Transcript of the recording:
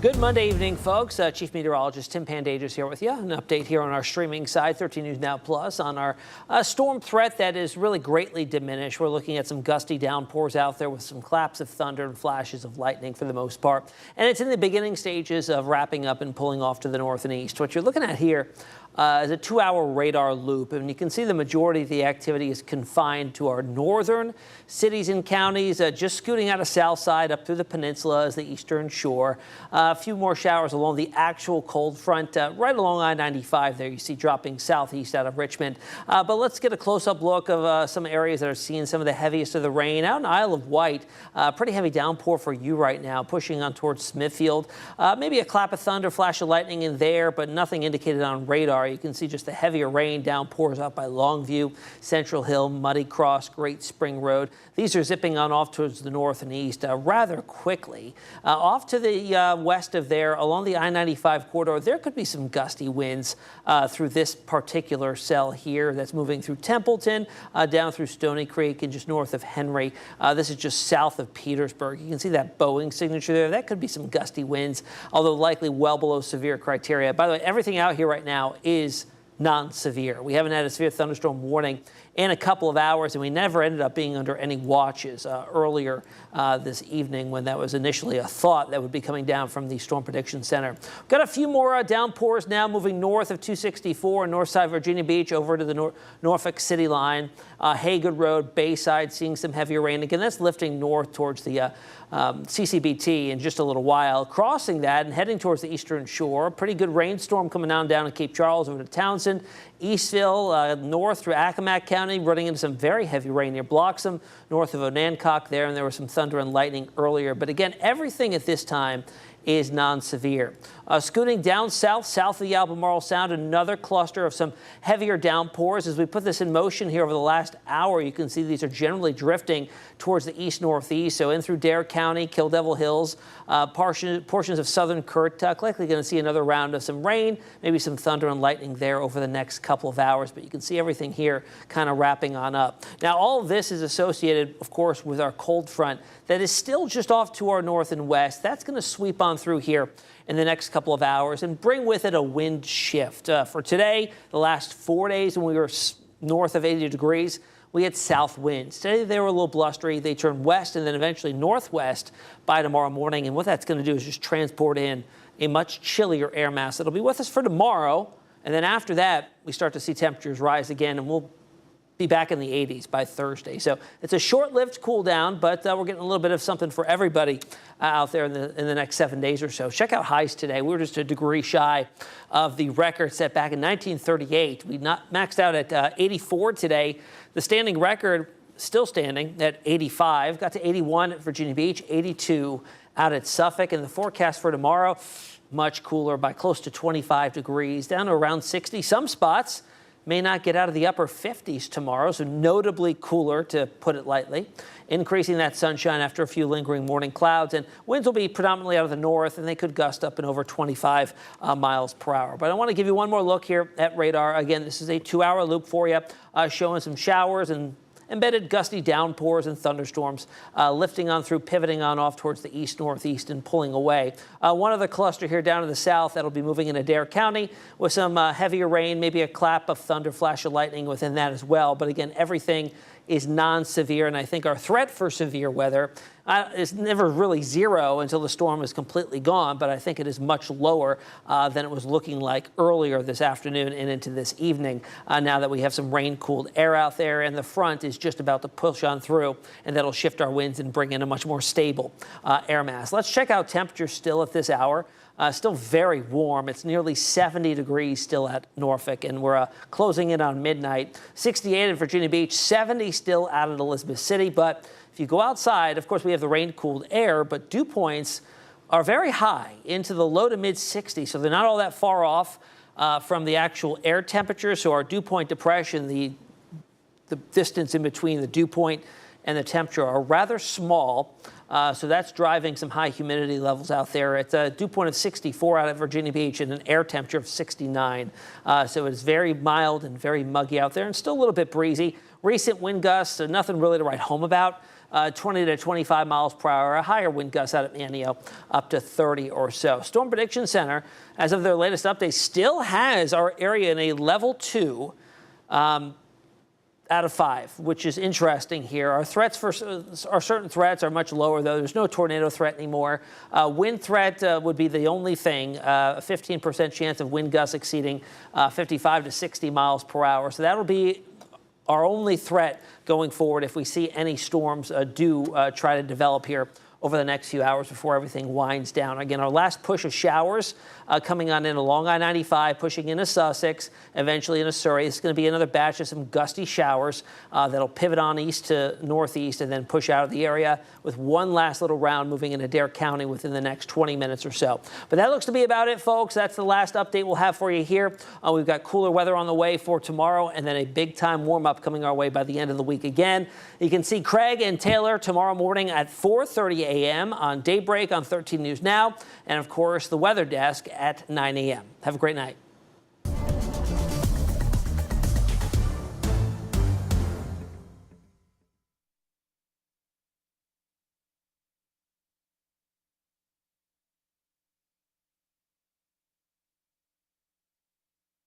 Good Monday evening, folks. Chief Meteorologist Tim Pandajis here with you. An update here on our streaming side, 13 News Now Plus, on our storm threat that is really greatly diminished. We're looking at some gusty downpours out there with some claps of thunder and flashes of lightning for the most part. And it's in the beginning stages of wrapping up and pulling off to the north and east. What you're looking at here is a 2-hour radar loop, and you can see the majority of the activity is confined to our northern cities and counties, just scooting out of south side up through the peninsula as the eastern shore. A few more showers along the actual cold front right along I-95 there. You see dropping southeast out of Richmond. But let's get a close-up look of some areas that are seeing some of the heaviest of the rain. Out in Isle of Wight, pretty heavy downpour for you right now, pushing on towards Smithfield. Maybe a clap of thunder, flash of lightning in there, but nothing indicated on radar. You can see just the heavier rain downpours out by Longview, Central Hill, Muddy Cross, Great Spring Road. These are zipping on off towards the north and east rather quickly. Off to the west of there, along the I-95 corridor, there could be some gusty winds through this particular cell here that's moving through Templeton, down through Stony Creek and just north of Henry. This is just south of Petersburg. You can see that Boeing signature there. That could be some gusty winds, although likely well below severe criteria. By the way, everything out here right now is non-severe. We haven't had a severe thunderstorm warning in a couple of hours, and we never ended up being under any watches earlier this evening when that was initially a thought that would be coming down from the Storm Prediction Center. Got a few more downpours now moving north of 264 and north side Virginia Beach over to the Norfolk City line. Haygood Road, Bayside, seeing some heavier rain. Again, that's lifting north towards the CCBT in just a little while. Crossing that and heading towards the eastern shore. Pretty good rainstorm coming down in Cape Charles over to Townsend. Eastville, north through Accomack County, running into some very heavy rain near Bloxham, north of Onancock there, and there was some thunder and lightning earlier. But again, everything at this time is non-severe. Scooting down south of the Albemarle Sound, another cluster of some heavier downpours. As we put this in motion here over the last hour, you can see these are generally drifting towards the east-northeast, so in through Dare County, Kill Devil Hills, portions of southern Currituck. Likely going to see another round of some rain, maybe some thunder and lightning there over the next couple of hours, but you can see everything here kind of wrapping on up. Now, all of this is associated, of course, with our cold front that is still just off to our north and west. That's going to sweep on through here in the next couple of hours and bring with it a wind shift. For today, the last 4 days when we were north of 80 degrees, we had south winds. Today they were a little blustery. They turned west and then eventually northwest by tomorrow morning. And what that's going to do is just transport in a much chillier air mass that'll be with us for tomorrow. And then after that, we start to see temperatures rise again, and we'll be back in the 80s by Thursday. So it's a short-lived cool down, but we're getting a little bit of something for everybody out there in the next 7 days or so. Check out highs today. We were just a degree shy of the record set back in 1938. We maxed out at 84 today. The standing record still standing at 85. Got to 81 at Virginia Beach, 82 out at Suffolk. And the forecast for tomorrow, much cooler by close to 25 degrees, down to around 60. Some spots may not get out of the upper 50s tomorrow, so notably cooler, to put it lightly. Increasing that sunshine after a few lingering morning clouds, and winds will be predominantly out of the north, and they could gust up and over 25 miles per hour. But I want to give you one more look here at radar. Again, this is a 2-hour loop for you, showing some showers and embedded gusty downpours and thunderstorms lifting on through, pivoting on off towards the east-northeast and pulling away. One other cluster here down to the south that'll be moving into Dare County with some heavier rain, maybe a clap of thunder, flash of lightning within that as well. But again, everything is non-severe, and I think our threat for severe weather is never really zero until the storm is completely gone, but I think it is much lower than it was looking like earlier this afternoon and into this evening, now that we have some rain-cooled air out there, and the front is just about to push on through, and that'll shift our winds and bring in a much more stable air mass. Let's check out temperatures still at this hour. Still very warm. It's nearly 70 degrees still at Norfolk, and we're closing in on midnight. 68 at Virginia Beach, 70 still out at Elizabeth City. But if you go outside, of course, we have the rain-cooled air, but dew points are very high, into the low to mid-60s, so they're not all that far off from the actual air temperature. So our dew point depression, the distance in between the dew point and the temperature, are rather small. So that's driving some high humidity levels out there. It's a dew point of 64 out at Virginia Beach and an air temperature of 69. So it's very mild and very muggy out there, and still a little bit breezy. Recent wind gusts, so nothing really to write home about. 20 to 25 miles per hour. A higher wind gust out at Manio, up to 30 or so. Storm Prediction Center, as of their latest update, still has our area in a level 2. Out of 5, which is interesting here. Our certain threats are much lower, though. There's no tornado threat anymore. Wind threat would be the only thing, a 15% chance of wind gusts exceeding 55 to 60 miles per hour. So that'll be our only threat going forward if we see any storms try to develop here over the next few hours before everything winds down. Again, our last push of showers coming on in along I-95, pushing into Sussex, eventually into Surrey. It's going to be another batch of some gusty showers that'll pivot on east to northeast and then push out of the area with one last little round moving into Dare County within the next 20 minutes or so. But that looks to be about it, folks. That's the last update we'll have for you here. We've got cooler weather on the way for tomorrow and then a big-time warm-up coming our way by the end of the week again. You can see Craig and Taylor tomorrow morning at 4:30 a.m. on Daybreak on 13 News Now, and, of course, the Weather Desk at 9 a.m. Have a great night.